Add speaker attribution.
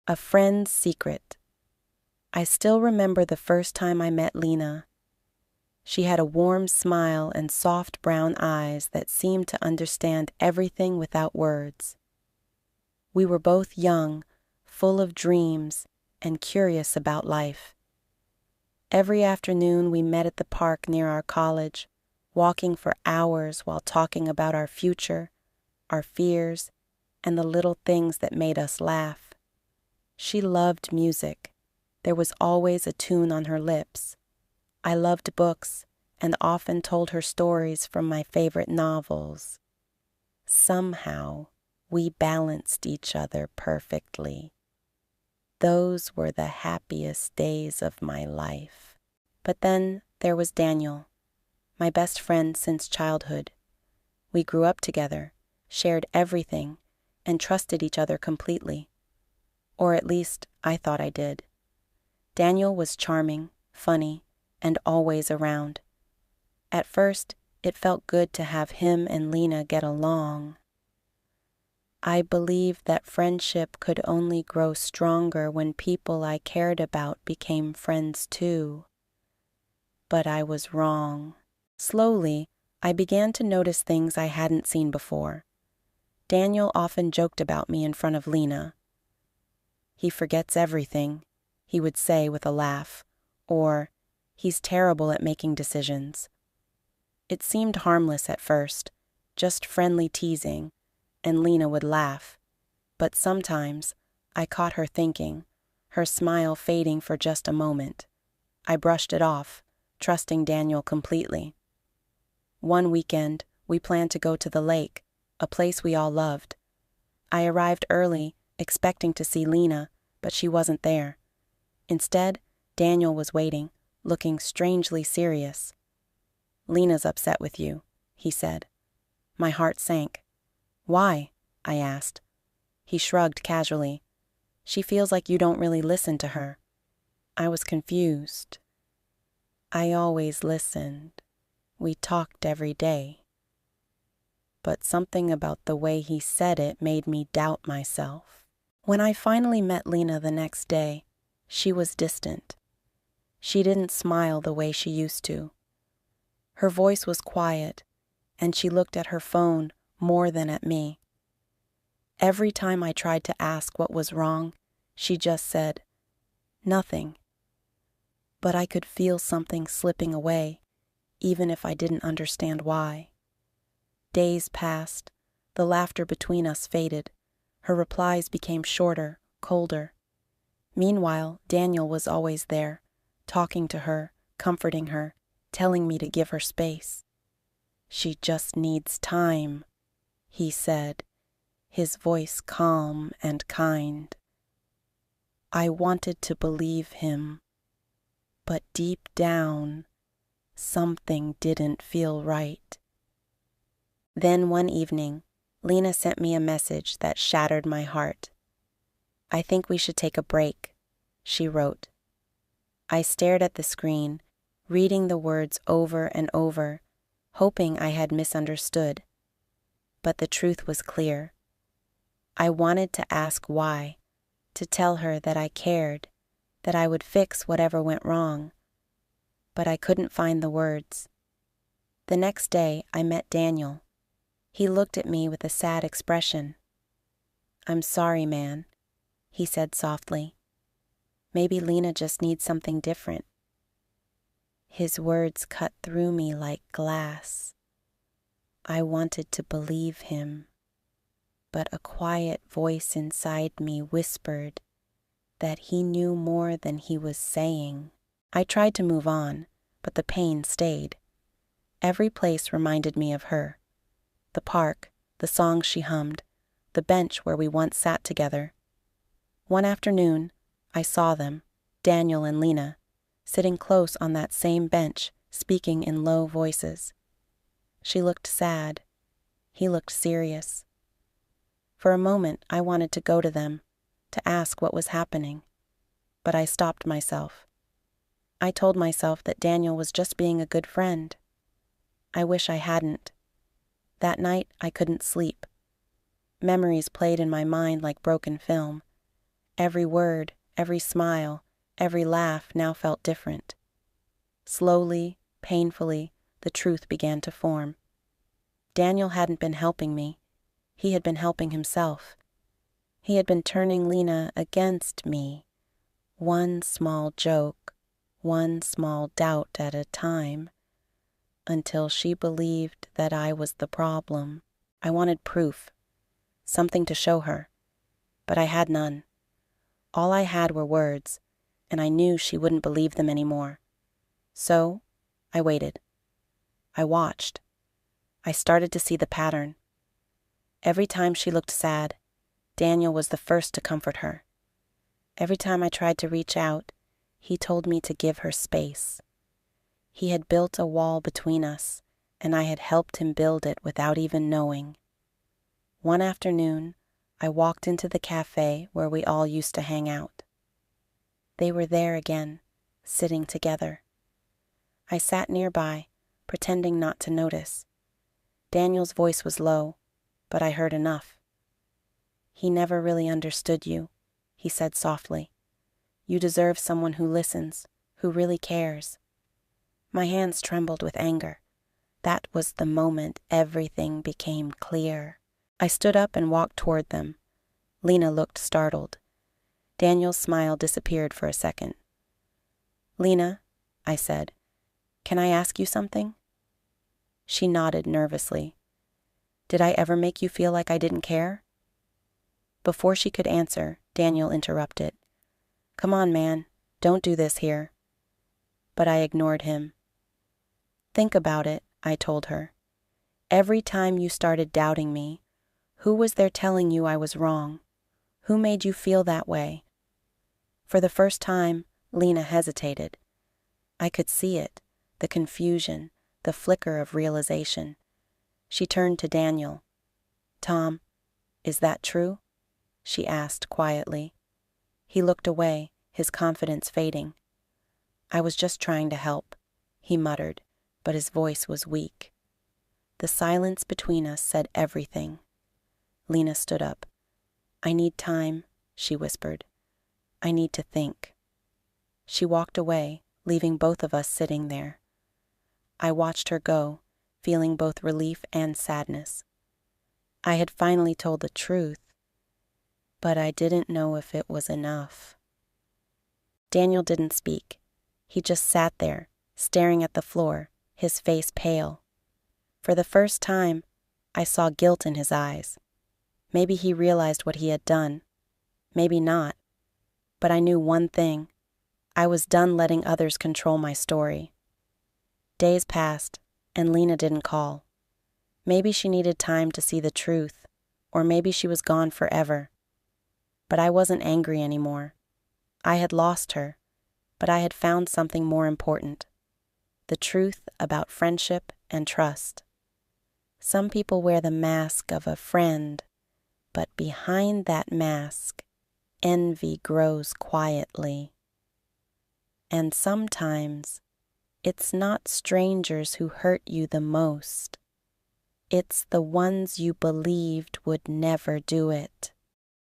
Speaker 1: A friend's secret. I still remember the first time I met Lena. She had a warm smile and soft brown eyes that seemed to understand everything without words. We were both young, full of dreams, and curious about life. Every afternoon we met at the park near our college, walking for hours while talking about our future, our fears, and the little things that made us laugh. She loved music. There was always a tune on her lips. I loved books and often told her stories from my favorite novels. Somehow, we balanced each other perfectly. Those were the happiest days of my life. But then there was Daniel, my best friend since childhood. We grew up together, shared everything, and trusted each other completely. Or at least, I thought I did. Daniel was charming, funny, and always around. At first, it felt good to have him and Lena get along. I believed that friendship could only grow stronger when people I cared about became friends too. But I was wrong. Slowly, I began to notice things I hadn't seen before. Daniel often joked about me in front of Lena. "He forgets everything," he would say with a laugh, or, "He's terrible at making decisions." It seemed harmless at first, just friendly teasing, and Lena would laugh. But sometimes I caught her thinking, her smile fading for just a moment. I brushed it off, trusting Daniel completely. One weekend, we planned to go to the lake, a place we all loved. I arrived early, expecting to see Lena, but she wasn't there. Instead, Daniel was waiting, looking strangely serious. "Lena's upset with you," he said. My heart sank. "Why?" I asked. He shrugged casually. "She feels like you don't really listen to her." I was confused. I always listened. We talked every day. But something about the way he said it made me doubt myself. When I finally met Lena the next day, she was distant. She didn't smile the way she used to. Her voice was quiet, and she looked at her phone more than at me. Every time I tried to ask what was wrong, she just said, "Nothing." But I could feel something slipping away, even if I didn't understand why. Days passed, the laughter between us faded, her replies became shorter, colder. Meanwhile, Daniel was always there, talking to her, comforting her, telling me to give her space. "She just needs time," he said, his voice calm and kind. I wanted to believe him, but deep down, something didn't feel right. Then one evening, Lena sent me a message that shattered my heart. "I think we should take a break," she wrote. I stared at the screen, reading the words over and over, hoping I had misunderstood. But the truth was clear. I wanted to ask why, to tell her that I cared, that I would fix whatever went wrong. But I couldn't find the words. The next day, I met Daniel. He looked at me with a sad expression. "I'm sorry, man," he said softly. "Maybe Lena just needs something different." His words cut through me like glass. I wanted to believe him, but a quiet voice inside me whispered that he knew more than he was saying. I tried to move on, but the pain stayed. Every place reminded me of her. The park, the songs she hummed, the bench where we once sat together. One afternoon, I saw them, Daniel and Lena, sitting close on that same bench, speaking in low voices. She looked sad. He looked serious. For a moment, I wanted to go to them, to ask what was happening. But I stopped myself. I told myself that Daniel was just being a good friend. I wish I hadn't. That night, I couldn't sleep. Memories played in my mind like broken film. Every word, every smile, every laugh now felt different. Slowly, painfully, the truth began to form. Daniel hadn't been helping me. He had been helping himself. He had been turning Lena against me, one small joke, one small doubt at a time, until she believed that I was the problem. I wanted proof, something to show her, but I had none. All I had were words, and I knew she wouldn't believe them anymore. So, I waited. I watched. I started to see the pattern. Every time she looked sad, Daniel was the first to comfort her. Every time I tried to reach out, he told me to give her space. He had built a wall between us, and I had helped him build it without even knowing. One afternoon, I walked into the cafe where we all used to hang out. They were there again, sitting together. I sat nearby, pretending not to notice. Daniel's voice was low, but I heard enough. "He never really understood you," he said softly. "You deserve someone who listens, who really cares." My hands trembled with anger. That was the moment everything became clear. I stood up and walked toward them. Lena looked startled. Daniel's smile disappeared for a second. "Lena," I said, "can I ask you something?" She nodded nervously. "Did I ever make you feel like I didn't care?" Before she could answer, Daniel interrupted. "Come on, man. Don't do this here." But I ignored him. "Think about it," I told her. "Every time you started doubting me, who was there telling you I was wrong? Who made you feel that way?" For the first time, Lena hesitated. I could see it, the confusion, the flicker of realization. She turned to Daniel. "Tom, is that true?" she asked quietly. He looked away, his confidence fading. "I was just trying to help," he muttered, but his voice was weak. The silence between us said everything. Lena stood up. "I need time," she whispered. "I need to think." She walked away, leaving both of us sitting there. I watched her go, feeling both relief and sadness. I had finally told the truth, but I didn't know if it was enough. Daniel didn't speak. He just sat there, staring at the floor, his face pale. For the first time, I saw guilt in his eyes. Maybe he realized what he had done. Maybe not. But I knew one thing. I was done letting others control my story. Days passed, and Lena didn't call. Maybe she needed time to see the truth, or maybe she was gone forever. But I wasn't angry anymore. I had lost her, but I had found something more important. The truth about friendship and trust. Some people wear the mask of a friend, but behind that mask, envy grows quietly. And sometimes, it's not strangers who hurt you the most. It's the ones you believed would never do it.